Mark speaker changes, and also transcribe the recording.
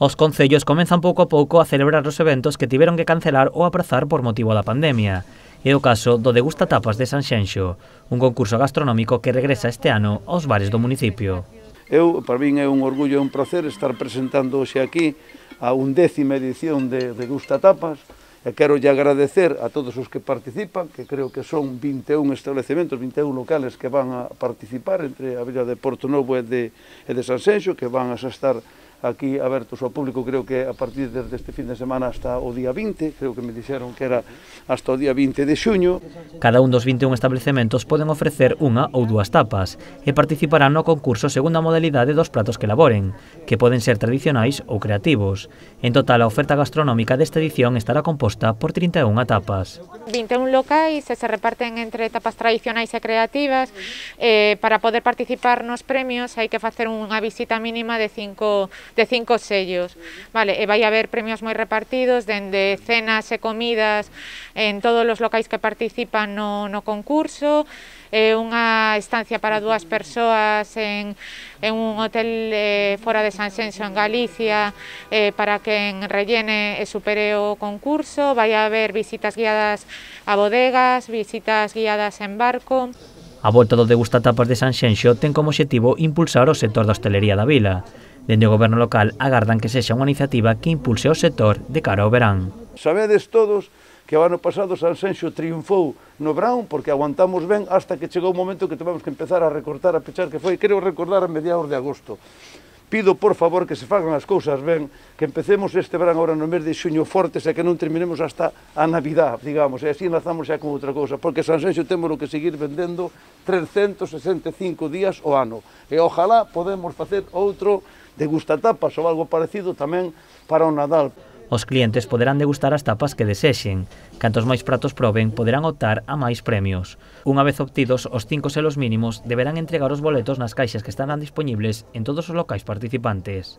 Speaker 1: Os concellos comenzan pouco a pouco a celebrar os eventos que tiveron que cancelar ou aprazar por motivo da pandemia. É o caso do Degusta Tapas de Sanxenxo, un concurso gastronómico que regresa este ano aos bares do municipio.
Speaker 2: Para min é un orgullo e un placer estar presentando hoxe aquí a 11ª edición de Degusta Tapas, e quero lle agradecer a todos os que participan, que creo que son 21 establecementos, 21 locales que van a participar entre a vila de Porto Novo e de Sanxenxo, que van a estar aquí abertos ao público, creo que a partir deste fin de semana hasta o día 20, creo que me dixeron que era hasta o día 20 de xuño.
Speaker 1: Cada un dos 21 establecementos poden ofrecer unha ou dúas tapas e participarán no concurso segundo a modalidade dos pratos que elaboren, que poden ser tradicionais ou creativos. En total, a oferta gastronómica desta edición estará composta por 31 tapas.
Speaker 3: 21 locais se reparten entre tapas tradicionais e creativas. Para poder participar nos premios hai que facer unha visita mínima de 5 sellos, vale, e vai haber premios moi repartidos, dende cenas e comidas en todos os locais que participan no concurso, unha estancia para 2 persoas en un hotel fora de Sanxenxo, en Galicia, para quen rellene e supere o concurso. Vai haber visitas guiadas a bodegas, visitas guiadas en barco.
Speaker 1: A volta do Degusta Tapas de Sanxenxo ten como obxectivo impulsar o sector da hostelería da vila. Dende o goberno local agardan que sexa unha iniciativa que impulse o sector de cara ao verán.
Speaker 2: Sabedes todos que o ano pasado Sanxenxo triunfou no verán porque aguantamos ben hasta que chegou o momento que tivemos que empezar a recortar, a pechar, que foi, creo recordar, a mediados de agosto. Pido, por favor, que se fagan as cousas ben, que empecemos este verán agora no mes de xuño fortes e que non terminemos hasta a Navidad, digamos, e así enlazamos xa con outra cousa, porque Sanxenxo temos que seguir vendendo 365 días ao ano, e ojalá podemos facer outro Degusta Tapas ou algo parecido tamén para o Nadal.
Speaker 1: Os clientes poderán degustar as tapas que desexen. Cantos máis pratos proben, poderán optar a máis premios. Unha vez obtidos os 5 selos mínimos, deberán entregar os boletos nas caixas que estarán dispoñibles en todos os locais participantes.